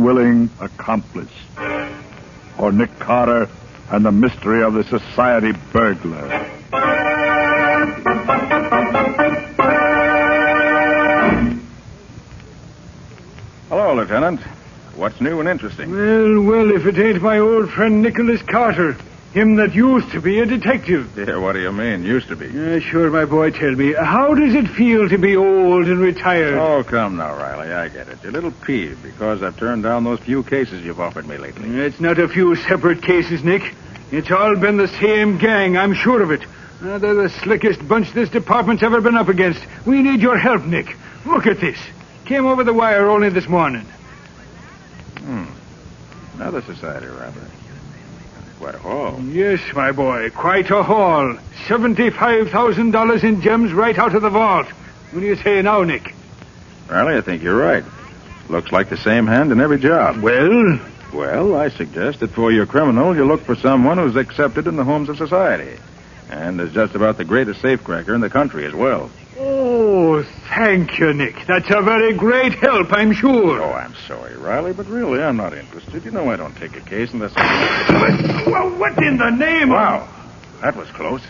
Unwilling Accomplice, or Nick Carter and the Mystery of the Society Burglar. Hello, Lieutenant. What's new and interesting? Well, if it ain't my old friend Nicholas Carter, him that used to be a detective. Yeah, what do you mean, used to be? Sure, my boy, tell me, how does it feel to be old and retired? Oh, come now, Riley, I get it. You're a little peeved because I've turned down those few cases you've offered me lately. It's not a few separate cases, Nick. It's all been the same gang, I'm sure of it. They're the slickest bunch this department's ever been up against. We need your help, Nick. Look at this. Came over the wire only this morning. Another society robbery. Quite a haul. Yes, my boy, quite a haul. $75,000 in gems right out of the vault. What do you say now, Nick? Riley, I think you're right. Looks like the same hand in every job. Well, I suggest that for your criminal, you look for someone who's accepted in the homes of society. And is just about the greatest safecracker in the country as well. Oh, thank you, Nick. That's a very great help, I'm sure. Oh, I'm sorry, Riley, but really, I'm not interested. You know I don't take a case unless... Well, what in the name Wow, that was close.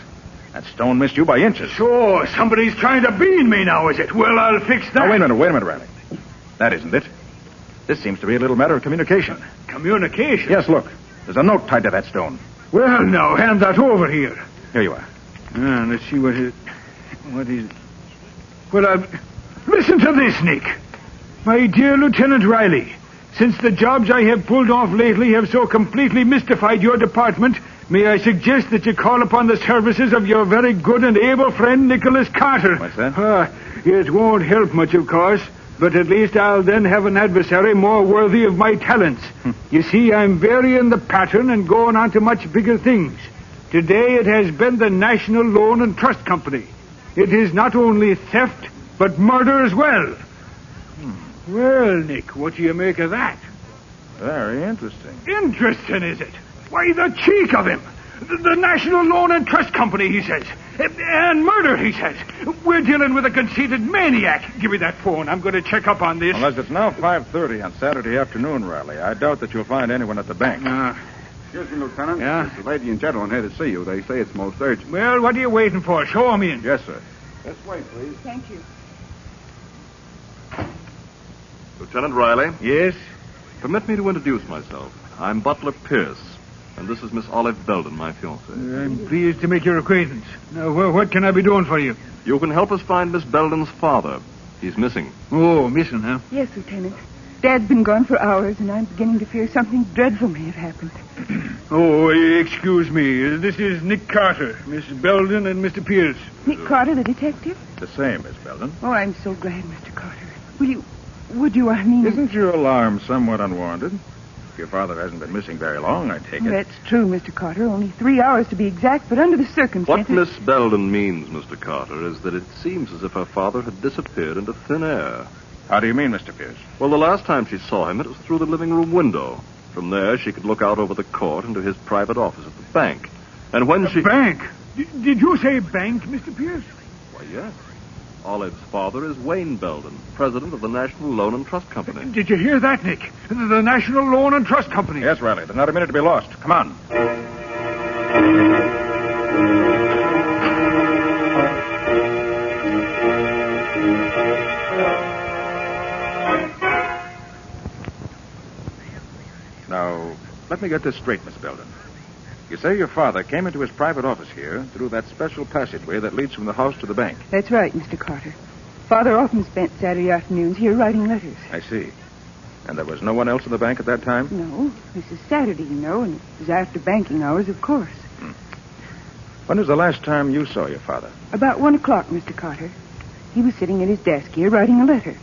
That stone missed you by inches. So, somebody's trying to bean me now, is it? Well, I'll fix that. Now, wait a minute, Riley. That isn't it. This seems to be a little matter of communication. Communication? Yes, look. There's a note tied to that stone. Well, now, hand that over here. Here you are. Let's see what is... Well, listen to this, Nick. My dear Lieutenant Riley, since the jobs I have pulled off lately have so completely mystified your department, may I suggest that you call upon the services of your very good and able friend, Nicholas Carter. What's that? It won't help much, of course, but at least I'll then have an adversary more worthy of my talents. You see, I'm varying the pattern and going on to much bigger things. Today it has been the National Loan and Trust Company. It is not only theft, but murder as well. Well, Nick, what do you make of that? Very interesting. Interesting, is it? Why, the cheek of him. The National Loan and Trust Company, he says. And murder, he says. We're dealing with a conceited maniac. Give me that phone. I'm going to check up on this. Unless it's now 5:30 on Saturday afternoon, Riley. I doubt that you'll find anyone at the bank. Excuse me, Lieutenant. Yeah? There's a lady and gentleman here to see you. They say it's most urgent. Well, what are you waiting for? Show 'em in. Yes, sir. This way, please. Thank you. Lieutenant Riley, Yes? permit me to introduce myself. I'm Butler Pierce, and this is Miss Olive Belden, my fiancée. I'm pleased to make your acquaintance. Now, what can I be doing for you? You can help us find Miss Belden's father. He's missing. Oh, missing, huh? Yes, Lieutenant. Dad's been gone for hours, and I'm beginning to fear something dreadful may have happened. Oh, excuse me. This is Nick Carter, Miss Belden, and Mr. Pierce. Nick Carter, the detective? The same, Miss Belden. Oh, I'm so glad, Mr. Carter. Would you, I mean... Isn't your alarm somewhat unwarranted? If your father hasn't been missing very long, I take it. That's true, Mr. Carter. Only 3 hours to be exact, but under the circumstances... What Miss Belden means, Mr. Carter, is that it seems as if her father had disappeared into thin air. How do you mean, Mr. Pierce? Well, the last time she saw him, it was through the living room window. From there, she could look out over the court into his private office at the bank. And when she... Bank? Did you say bank, Mr. Pierce? Why, yes. Olive's father is Wayne Belden, president of the National Loan and Trust Company. Did you hear that, Nick? The National Loan and Trust Company. Yes, Riley. There's not a minute to be lost. Come on. Now, let me get this straight, Miss Belden. You say your father came into his private office here through that special passageway that leads from the house to the bank. That's right, Mr. Carter. Father often spent Saturday afternoons here writing letters. I see. And there was no one else in the bank at that time? No, this is Saturday, you know, and it was after banking hours, of course. When was the last time you saw your father? About 1 o'clock, Mr. Carter. He was sitting at his desk here writing a letter.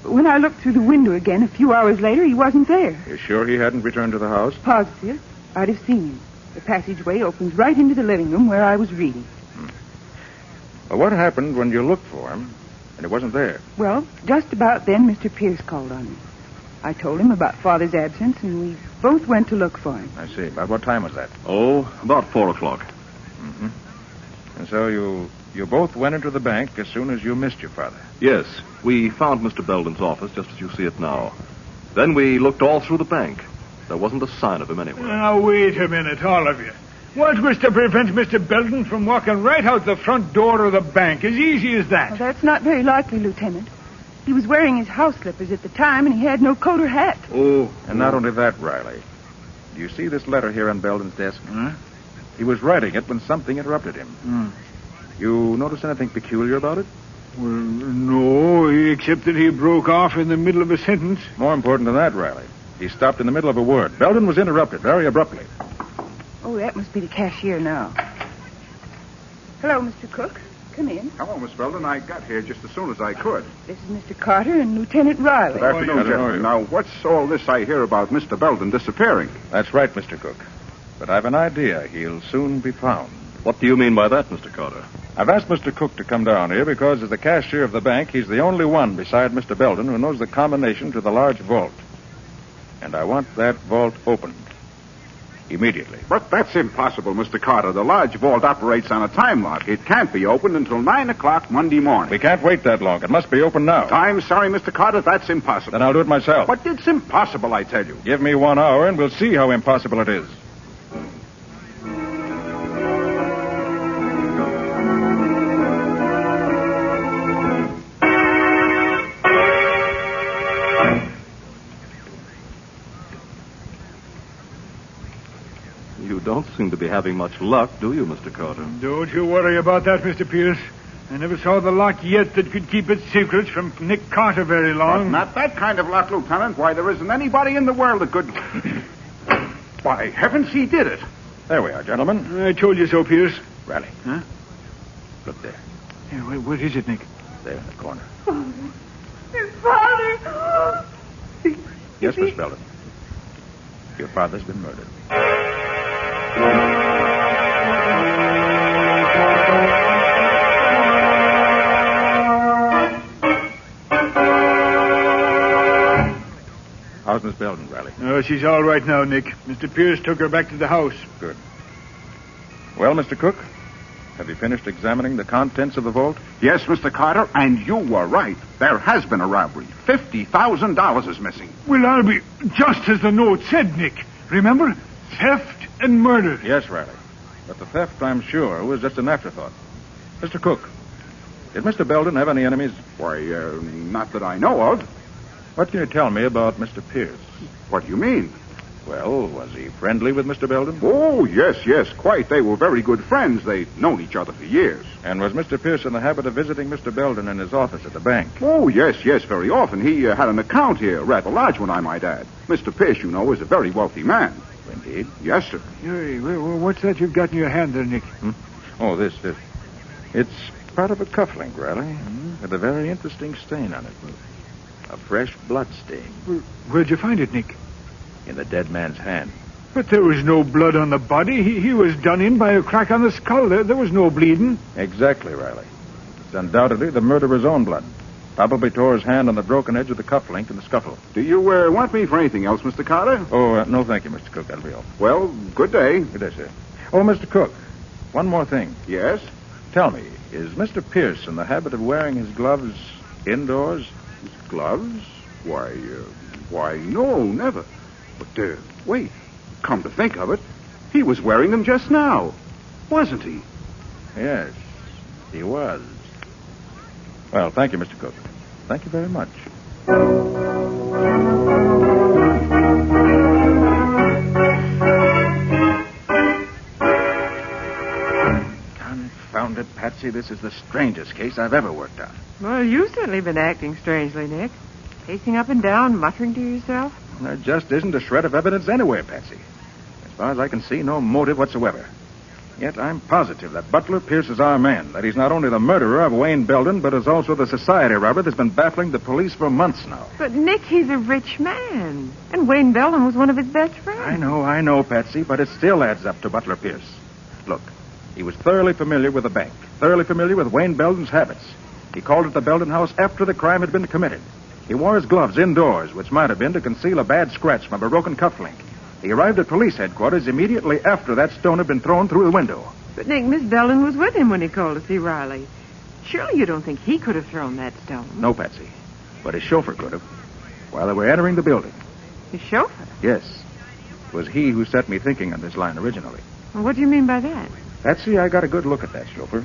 But when I looked through the window again a few hours later, he wasn't there. You're sure he hadn't returned to the house? Positive. I'd have seen him. The passageway opens right into the living room where I was reading. Well, what happened when you looked for him and he wasn't there? Well, just about then, Mr. Pierce called on me. I told him about Father's absence, and we both went to look for him. I see. About what time was that? Oh, about 4 o'clock. Mm-hmm. And so you both went into the bank as soon as you missed your father? Yes, we found Mr. Belden's office just as you see it now. Then we looked all through the bank. There wasn't a sign of him anywhere. Now, wait a minute, all of you. What was to prevent Mr. Belden from walking right out the front door of the bank? As easy as that. Well, that's not very likely, Lieutenant. He was wearing his house slippers at the time, and he had no coat or hat. Oh. And not only that, Riley. Do you see this letter here on Belden's desk? Huh? He was writing it when something interrupted him. You notice anything peculiar about it? Well, no, except that he broke off in the middle of a sentence. More important than that, Riley. He stopped in the middle of a word. Belden was interrupted very abruptly. Oh, that must be the cashier now. Hello, Mr. Cook. Come in. Hello, Miss Belden. I got here just as soon as I could. This is Mr. Carter and Lieutenant Riley. Good afternoon, gentlemen. Now, what's all this I hear about Mr. Belden disappearing? That's right, Mr. Cook. But I've an idea. He'll soon be found. What do you mean by that, Mr. Carter? I've asked Mr. Cook to come down here because as the cashier of the bank, he's the only one beside Mr. Belden who knows the combination to the large vault. And I want that vault opened. Immediately. But that's impossible, Mr. Carter. The large vault operates on a time lock. It can't be opened until 9 o'clock Monday morning. We can't wait that long. It must be open now. I'm sorry, Mr. Carter. That's impossible. Then I'll do it myself. But it's impossible, I tell you. Give me 1 hour and we'll see how impossible it is. You don't seem to be having much luck, do you, Mr. Carter? Don't you worry about that, Mr. Pierce. I never saw the lock yet that could keep its secrets from Nick Carter very long. But not that kind of lock, Lieutenant. Why, there isn't anybody in the world that could... By heavens, he did it. There we are, gentlemen. I told you so, Pierce. Riley. Huh? Look there. Yeah, what is it, Nick? There in the corner. His father! Yes, Miss Belden. Your father's been murdered. How's Miss Belden, Riley? Oh, she's all right now, Nick. Mr. Pierce took her back to the house. Good. Well, Mr. Cook, have you finished examining the contents of the vault? Yes, Mr. Carter, and you were right. There has been a robbery. $50,000 is missing. Well, I'll be just as the note said, Nick. Remember? Theft and murder. Yes, Riley. But the theft, I'm sure, was just an afterthought. Mr. Cook, did Mr. Belden have any enemies? Why, not that I know of. What can you tell me about Mr. Pierce? What do you mean? Well, was he friendly with Mr. Belden? Oh, yes, quite. They were very good friends. They'd known each other for years. And was Mr. Pierce in the habit of visiting Mr. Belden in his office at the bank? Oh, yes, very often. He had an account here, a rather large one, I might add. Mr. Pierce, you know, is a very wealthy man. Indeed. Yes, sir. Hey, what's that you've got in your hand there, Nick? Oh, this. It's part of a cufflink, Riley, with a very interesting stain on it. A fresh blood stain. Well, where'd you find it, Nick? In the dead man's hand. But there was no blood on the body. He was done in by a crack on the skull. There was no bleeding. Exactly, Riley. It's undoubtedly the murderer's own blood. Probably tore his hand on the broken edge of the cufflink in the scuffle. Do you want me for anything else, Mr. Carter? Oh, no, thank you, Mr. Cook. That'll be all. Well, good day. Good day, sir. Oh, Mr. Cook, one more thing. Yes? Tell me, is Mr. Pierce in the habit of wearing his gloves indoors? His gloves? Why, no, never. But, wait. Come to think of it, he was wearing them just now. Wasn't he? Yes, he was. Well, thank you, Mr. Cook. Thank you very much. Confound it, Patsy. This is the strangest case I've ever worked on. Well, you've certainly been acting strangely, Nick. Pacing up and down, muttering to yourself. There just isn't a shred of evidence anywhere, Patsy. As far as I can see, no motive whatsoever. Yet I'm positive that Butler Pierce is our man, that he's not only the murderer of Wayne Belden, but is also the society robber that's been baffling the police for months now. But, Nick, he's a rich man. And Wayne Belden was one of his best friends. I know, Patsy, but it still adds up to Butler Pierce. Look, he was thoroughly familiar with the bank, thoroughly familiar with Wayne Belden's habits. He called at the Belden house after the crime had been committed. He wore his gloves indoors, which might have been to conceal a bad scratch from a broken cufflink. He arrived at police headquarters immediately after that stone had been thrown through the window. But, Nick, Miss Belden was with him when he called to see Riley. Surely you don't think he could have thrown that stone? No, Patsy. But his chauffeur could have. While they were entering the building, His chauffeur? Yes. It was he who set me thinking on this line originally. Well, what do you mean by that? Patsy, I got a good look at that chauffeur,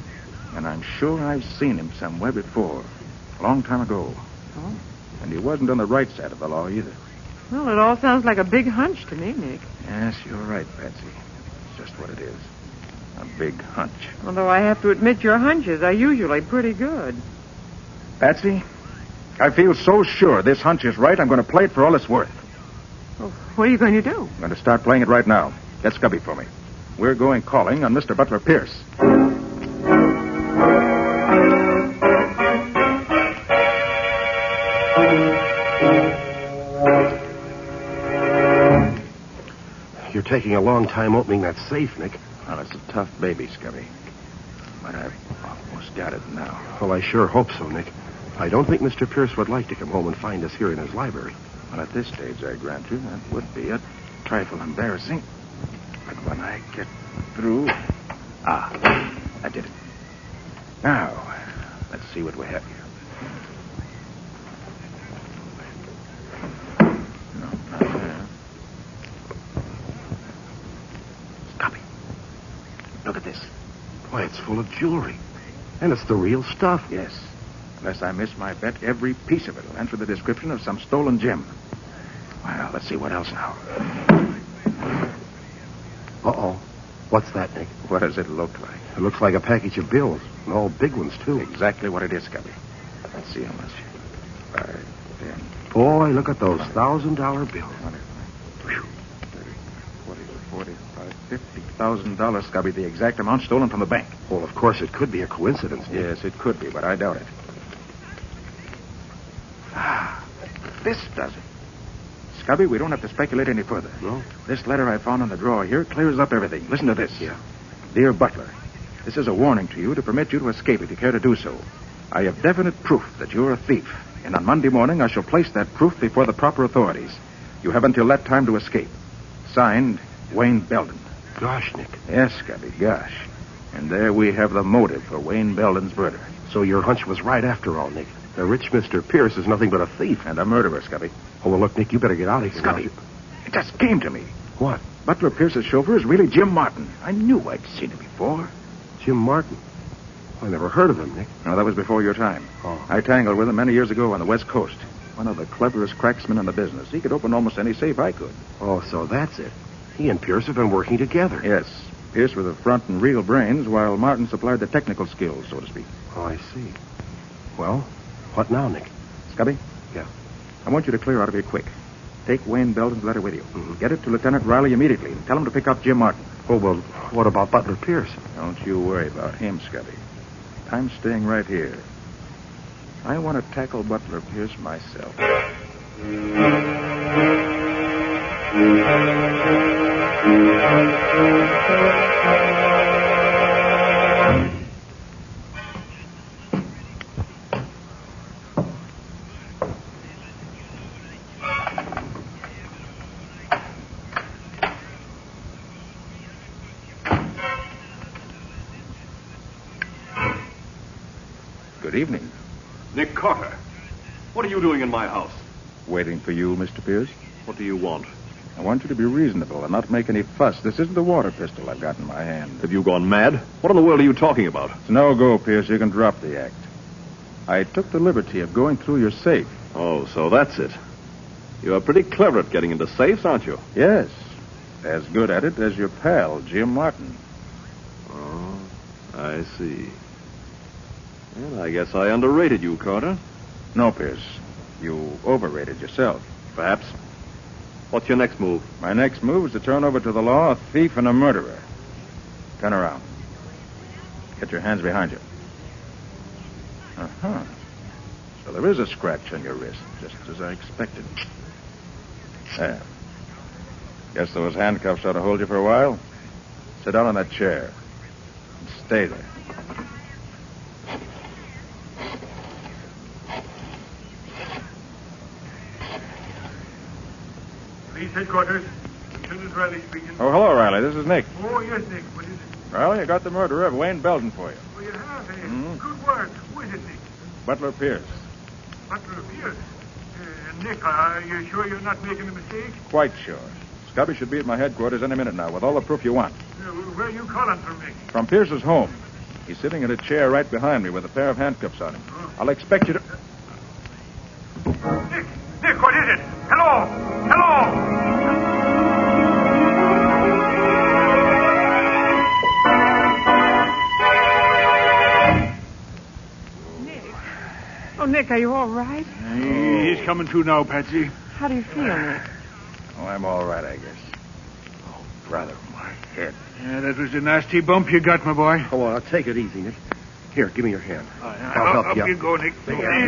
and I'm sure I've seen him somewhere before, a long time ago. Oh. And he wasn't on the right side of the law either. Well, it all sounds like a big hunch to me, Nick. Yes, you're right, Patsy. It's just what it is. A big hunch. Although I have to admit your hunches are usually pretty good. Patsy, I feel so sure this hunch is right, I'm going to play it for all it's worth. Well, what are you going to do? I'm going to start playing it right now. Get Scubby for me. We're going calling on Mr. Butler Pierce. You're taking a long time opening that safe, Nick. Well, it's a tough baby, Scubby. But I've almost got it now. Well, I sure hope so, Nick. I don't think Mr. Pierce would like to come home and find us here in his library. Well, at this stage, I grant you, that would be a trifle embarrassing. But when I get through... I did it. Now, let's see what we have here. No, not there. Scubby, look at this. Why, it's full of jewelry. And it's the real stuff. Yes. Unless I miss my bet, every piece of it will answer the description of some stolen gem. Well, let's see what else now. Uh-oh. What's that, Nick? What does it look like? It looks like a package of bills, and all big ones, too. Exactly what it is, Scubby. Let's see how much. 5, 10, Boy, look at those $1,000 bills. 20, 30, 40, 45, $50,000, Scubby, the exact amount stolen from the bank. Well, of course, it could be a coincidence, Nick. Yes, it could be, but I doubt it. This does it. Scubby, we don't have to speculate any further. No? This letter I found on the drawer here clears up everything. Listen to this. Yeah. Dear Butler, this is a warning to you to permit you to escape if you care to do so. I have definite proof that you're a thief, and on Monday morning I shall place that proof before the proper authorities. You have until that time to escape. Signed, Wayne Belden. Gosh, Nick. Yes, Scubby, gosh. And there we have the motive for Wayne Belden's murder. So your hunch was right after all, Nick. The rich Mr. Pierce is nothing but a thief. And a murderer, Scubby. Oh, well, look, Nick, you better get out of here. Scubby, it just came to me. What? Butler Pierce's chauffeur is really Jim Martin. I knew I'd seen him before. Jim Martin? I never heard of him, Nick. No, that was before your time. Oh. I tangled with him many years ago on the West Coast. One of the cleverest cracksmen in the business. He could open almost any safe I could. Oh, so that's it. He and Pierce have been working together. Yes. Pierce with the front and real brains, while Martin supplied the technical skills, so to speak. Oh, I see. Well, what now, Nick? Scubby? Yeah. I want you to clear out of here quick. Take Wayne Belden's letter with you. Mm-hmm. Get it to Lieutenant Riley immediately and tell him to pick up Jim Martin. Oh, well, what about Butler Pierce? Don't you worry about him, Scubby. I'm staying right here. I want to tackle Butler Pierce myself. Good evening. Nick Carter, what are you doing in my house? Waiting for you, Mr. Pierce. What do you want? I want you to be reasonable and not make any fuss. This isn't a water pistol I've got in my hand. Have you gone mad? What in the world are you talking about? It's no go, Pierce. You can drop the act. I took the liberty of going through your safe. Oh, so that's it. You're pretty clever at getting into safes, aren't you? Yes. As good at it as your pal, Jim Martin. Oh, I see. Well, I guess I underrated you, Carter. No, Pierce. You overrated yourself. Perhaps. What's your next move? My next move is to turn over to the law a thief and a murderer. Turn around. Get your hands behind you. Uh-huh. So there is a scratch on your wrist, just as I expected. There. Guess those handcuffs ought to hold you for a while. Sit down on that chair. And stay there. Police headquarters. Lieutenant Riley speaking. Oh, hello, Riley. This is Nick. Oh, yes, Nick. What is it? Riley, I got the murderer of Wayne Belden for you. Oh, you have, eh? Mhm. Good work. Who is it, Nick? Butler Pierce. Butler Pierce. Nick, are you sure you're not making a mistake? Quite sure. Scubby should be at my headquarters any minute now with all the proof you want. Where are you calling from, Nick? From Pierce's home. He's sitting in a chair right behind me with a pair of handcuffs on him. I'll expect you to... Nick, what is it? Hello! Oh, Nick, are you all right? He's coming to now, Patsy. How do you feel, Nick? Oh, I'm all right, I guess. Oh, brother, my head. Yeah, that was a nasty bump you got, my boy. Come on, take it easy, Nick. Here, give me your hand. I'll help you. Up you go, Nick.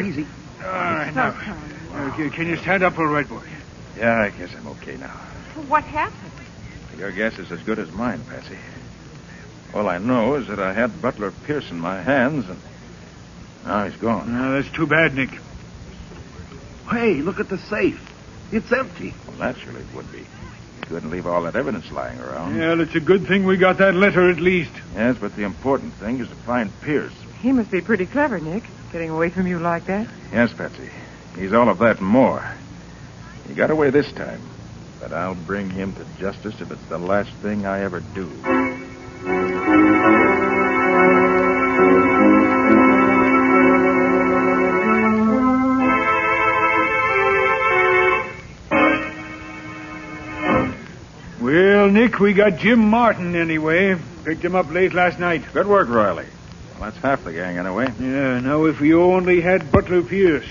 Easy. All right, now. Okay, can you stand up all right, boy? Yeah, I guess I'm okay now. What happened? Your guess is as good as mine, Patsy. All I know is that I had Butler Pierce in my hands, and now he's gone. No, that's too bad, Nick. Hey, look at the safe. It's empty. Well, naturally it would be. You couldn't leave all that evidence lying around. Yeah, it's a good thing we got that letter at least. Yes, but the important thing is to find Pierce. He must be pretty clever, Nick, getting away from you like that. Yes, Patsy. He's all of that and more. He got away this time, but I'll bring him to justice if it's the last thing I ever do. Well, Nick, we got Jim Martin anyway. Picked him up late last night. Good work, Riley. Well, that's half the gang anyway. Yeah, now if we only had Butler Pierce.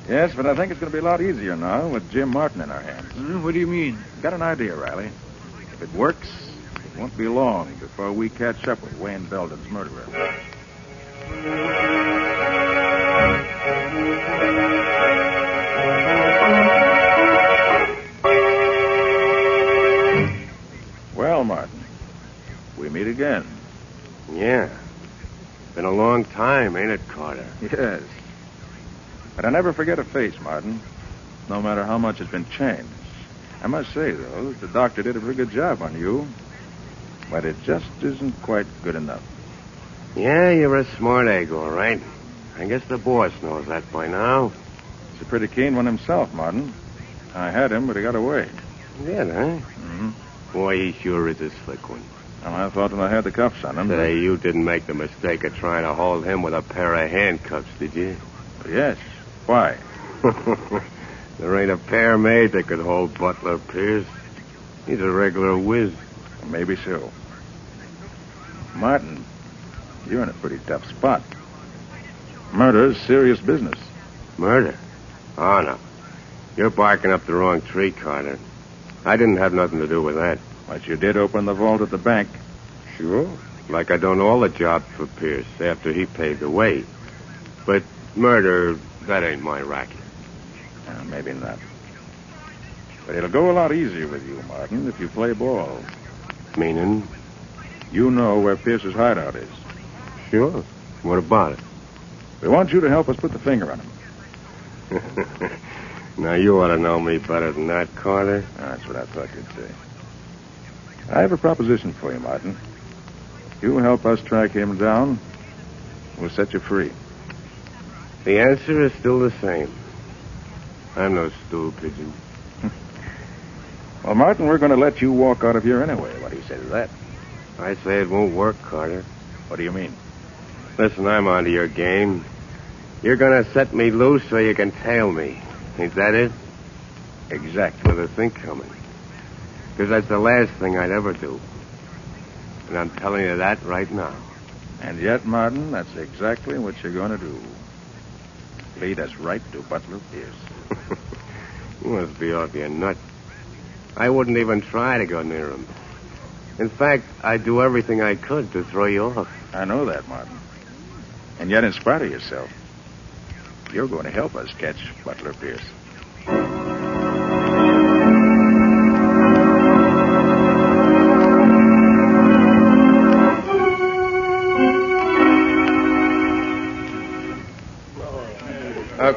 Yes, but I think it's going to be a lot easier now with Jim Martin in our hands. What do you mean? Got an idea, Riley. If it works, it won't be long before we catch up with Wayne Belden's murderer. Well, Martin, we meet again. Yeah. Been a long time, ain't it, Carter? Yes. But I never forget a face, Martin, no matter how much has been changed. I must say, though, that the doctor did a pretty good job on you, but it just isn't quite good enough. Yeah, you're a smart egg, all right. I guess the boss knows that by now. He's a pretty keen one himself, Martin. I had him, but he got away. Yeah, huh? Mm-hmm. Boy, he sure is a slick one. Well, I thought when I had the cuffs on him... Say, you didn't make the mistake of trying to hold him with a pair of handcuffs, did you? Yes. Why? There ain't a pair made that could hold Butler Pierce. He's a regular whiz. Maybe so. Martin, you're in a pretty tough spot. Murder's serious business. Murder? Oh, no. You're barking up the wrong tree, Carter. I didn't have nothing to do with that. But you did open the vault at the bank. Sure. Like I done all the jobs for Pierce after he paved the way. But murder, that ain't my racket. Maybe not. But it'll go a lot easier with you, Martin, if you play ball. Meaning? You know where Pierce's hideout is. Sure. What about it? We want you to help us put the finger on him. Now, you ought to know me better than that, Carter. That's what I thought you'd say. I have a proposition for you, Martin. You help us track him down, we'll set you free. The answer is still the same. I'm no stool pigeon. Well, Martin, we're going to let you walk out of here anyway. What do you say to that? I say it won't work, Carter. What do you mean? Listen, I'm onto your game. You're going to set me loose so you can tail me. Ain't that it? Exactly. With a think coming. Because that's the last thing I'd ever do. And I'm telling you that right now. And yet, Martin, that's exactly what you're going to do. Lead us right to Butler Pierce. You must be off your nut. I wouldn't even try to go near him. In fact, I'd do everything I could to throw you off. I know that, Martin. And yet, in spite of yourself, you're going to help us catch Butler Pierce.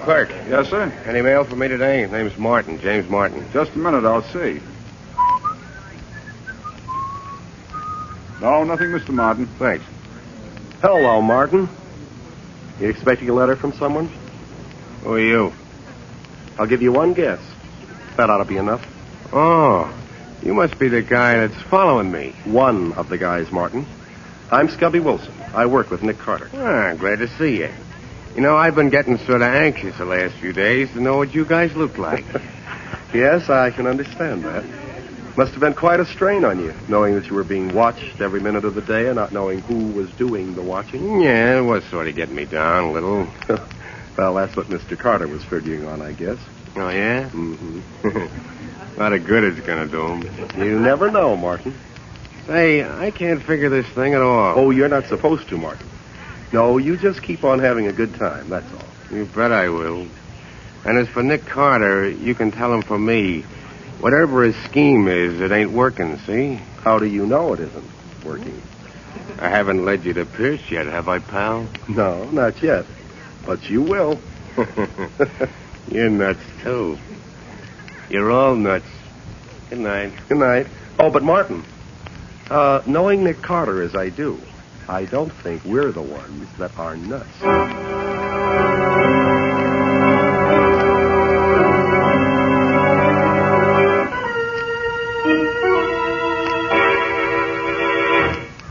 Clerk. Yes, sir? Any mail for me today? His name's Martin, James Martin. Just a minute, I'll see. No, nothing, Mr. Martin. Thanks. Hello, Martin. You expecting a letter from someone? Who are you? I'll give you one guess. That ought to be enough. Oh, you must be the guy that's following me. One of the guys, Martin. I'm Scubby Wilson. I work with Nick Carter. Ah, glad to see you. You know, I've been getting sort of anxious the last few days to know what you guys look like. Yes, I can understand that. Must have been quite a strain on you, knowing that you were being watched every minute of the day and not knowing who was doing the watching. Yeah, it was sort of getting me down a little. Well, that's what Mr. Carter was figuring on, I guess. Oh, yeah? Mm-hmm. A lot of good it's going to do him. You never know, Martin. Say, I can't figure this thing at all. Oh, you're not supposed to, Martin. No, you just keep on having a good time, that's all. You bet I will. And as for Nick Carter, you can tell him for me, whatever his scheme is, it ain't working, see? How do you know it isn't working? I haven't led you to Pierce yet, have I, pal? No, not yet. But you will. You're nuts, too. You're all nuts. Good night. Good night. Oh, but Martin, knowing Nick Carter as I do, I don't think we're the ones that are nuts.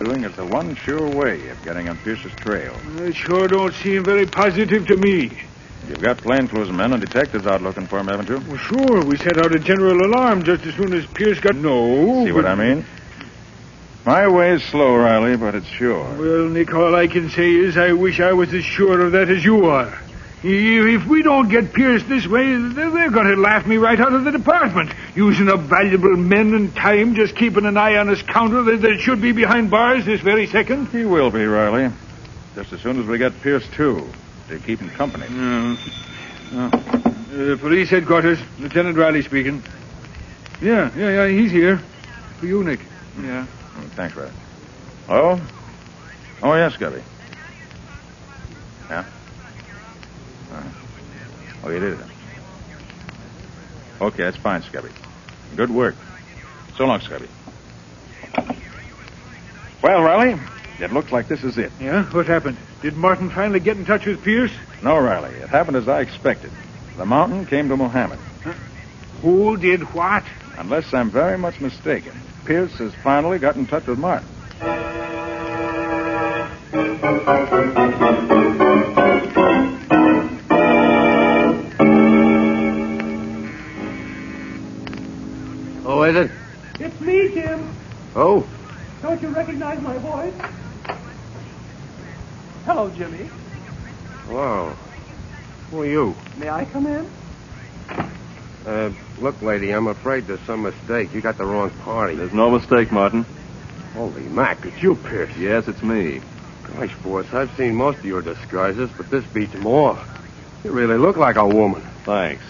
Doing is the one sure way of getting on Pierce's trail. It sure don't seem very positive to me. You've got plainclothes men and detectives out looking for him, haven't you? Well, sure. We set out a general alarm just as soon as Pierce got... No. See what I mean? My way's slow, Riley, but it's sure. Well, Nick, all I can say is I wish I was as sure of that as you are. If we don't get Pierce this way, they're going to laugh me right out of the department. Using up valuable men and time, just keeping an eye on his counter that should be behind bars this very second. He will be, Riley. Just as soon as we get Pierce, too. To keep him company. Police headquarters, Lieutenant Riley speaking. Yeah, he's here. For you, Nick. Yeah. Thanks, Riley. Oh? Oh, yes, Scubby. Yeah? Oh, you did it. Okay, that's fine, Scubby. Good work. So long, Scubby. Well, Riley, it looks like this is it. Yeah? What happened? Did Martin finally get in touch with Pierce? No, Riley. It happened as I expected. The mountain came to Mohammed. Huh? Who did what? Unless I'm very much mistaken, Pierce has finally got in touch with Martin. Oh, is it? It's me, Jim. Oh? Don't you recognize my voice? Hello, Jimmy. Wow. Who are you? May I come in? Look, lady, I'm afraid there's some mistake. You got the wrong party. There's no mistake, Martin. Holy Mac, it's you, Pierce. Yes, it's me. Gosh, boss, I've seen most of your disguises, but this beats them all. You really look like a woman. Thanks.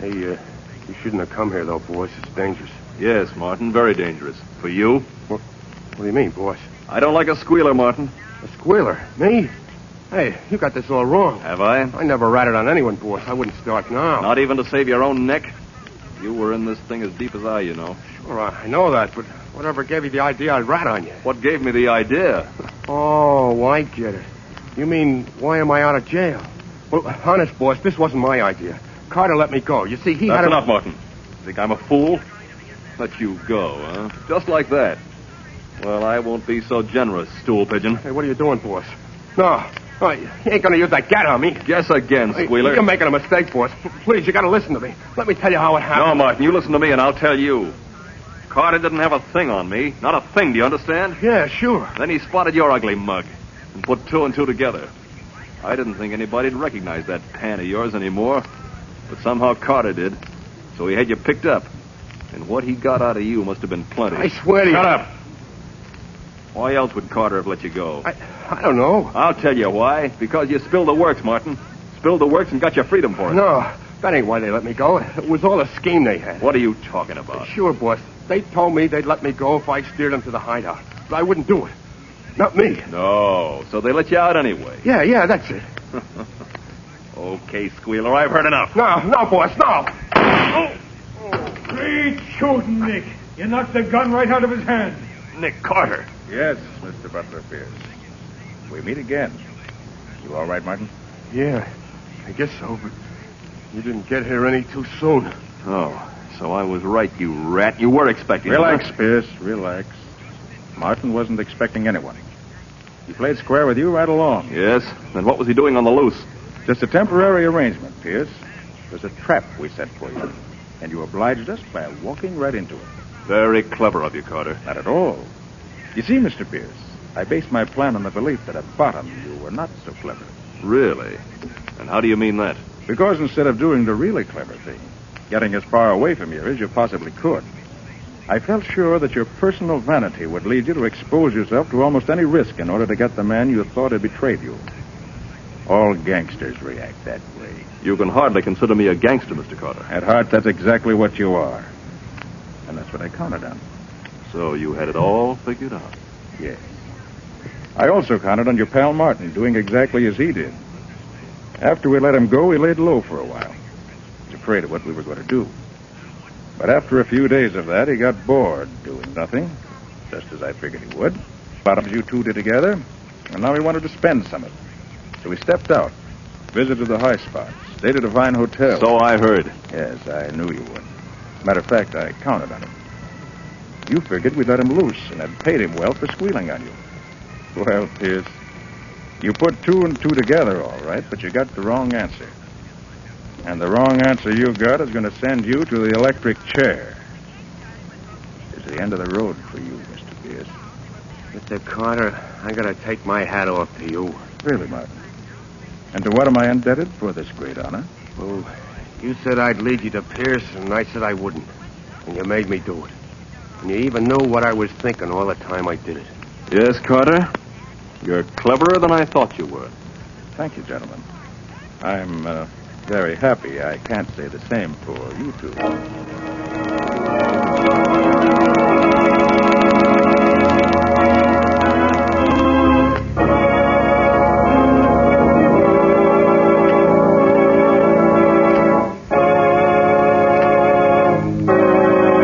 Hey, you shouldn't have come here, though, boss. It's dangerous. Yes, Martin, very dangerous. For you? What do you mean, boss? I don't like a squealer, Martin. A squealer? Me? Hey, you got this all wrong. Have I? I never ratted on anyone, boss. I wouldn't start now. Not even to save your own neck? You were in this thing as deep as I, you know. Sure, I know that, but whatever gave you the idea I'd rat on you? What gave me the idea? Oh, I get it. You mean, why am I out of jail? Well, honest, boss, this wasn't my idea. Carter let me go. You see, he That's had... enough, Martin. Think I'm a fool? Let you go, huh? Just like that. Well, I won't be so generous, stool pigeon. Hey, what are you doing, boss? No, you ain't gonna use that gat on me. Guess again, squealer. You're making a mistake, boss. Please, you gotta listen to me. Let me tell you how it happened. No, Martin, you listen to me and I'll tell you. Carter didn't have a thing on me. Not a thing, do you understand? Yeah, sure. Then he spotted your ugly mug and put two and two together. I didn't think anybody'd recognize that pan of yours anymore, but somehow Carter did. So he had you picked up. And what he got out of you must have been plenty. I swear to you. Shut up. Why else would Carter have let you go? I don't know. I'll tell you why. Because you spilled the works, Martin. Spilled the works and got your freedom for it. No, that ain't why they let me go. It was all a scheme they had. What are you talking about? Sure, boss. They told me they'd let me go if I steered them to the hideout. But I wouldn't do it. Not me. No, so they let you out anyway. Yeah, that's it. Okay, squealer, I've heard enough. No, boss, no. Great shooting, Nick. You knocked the gun right out of his hand. Nick Carter. Yes, Mr. Butler Pierce. We meet again. You all right, Martin? Yeah, I guess so, but You didn't get here any too soon. Oh, so I was right, you rat. You were expecting him, Relax, huh? Pierce, relax. Martin wasn't expecting anyone. He played square with you right along. Yes? Then what was he doing on the loose? Just a temporary arrangement, Pierce. It was a trap we set for you. And you obliged us by walking right into it. Very clever of you, Carter. Not at all. You see, Mr. Pierce, I based my plan on the belief that at bottom you were not so clever. Really? And how do you mean that? Because instead of doing the really clever thing, getting as far away from you as you possibly could, I felt sure that your personal vanity would lead you to expose yourself to almost any risk in order to get the man you thought had betrayed you. All gangsters react that way. You can hardly consider me a gangster, Mr. Carter. At heart, that's exactly what you are. And that's what I counted on. So you had it all figured out? Yes. I also counted on your pal Martin doing exactly as he did. After we let him go, he laid low for a while. He was afraid of what we were going to do. But after a few days of that, he got bored doing nothing, just as I figured he would. Bottoms you two did together, and now he wanted to spend some of it. So he stepped out, visited the high spots, stayed at a fine hotel. So I heard. Yes, I knew you would. Matter of fact, I counted on him. You figured we'd let him loose and had paid him well for squealing on you. Well, Pierce, you put two and two together all right, but you got the wrong answer. And the wrong answer you got is going to send you to the electric chair. It's the end of the road for you, Mr. Pierce. Mr. Carter, I gotta take my hat off to you. Really, Martin. And to what am I indebted for this great honor? Well, you said I'd lead you to Pierce, and I said I wouldn't. And you made me do it. And you even knew what I was thinking all the time I did it. Yes, Carter. You're cleverer than I thought you were. Thank you, gentlemen. I'm very happy I can't say the same for you two.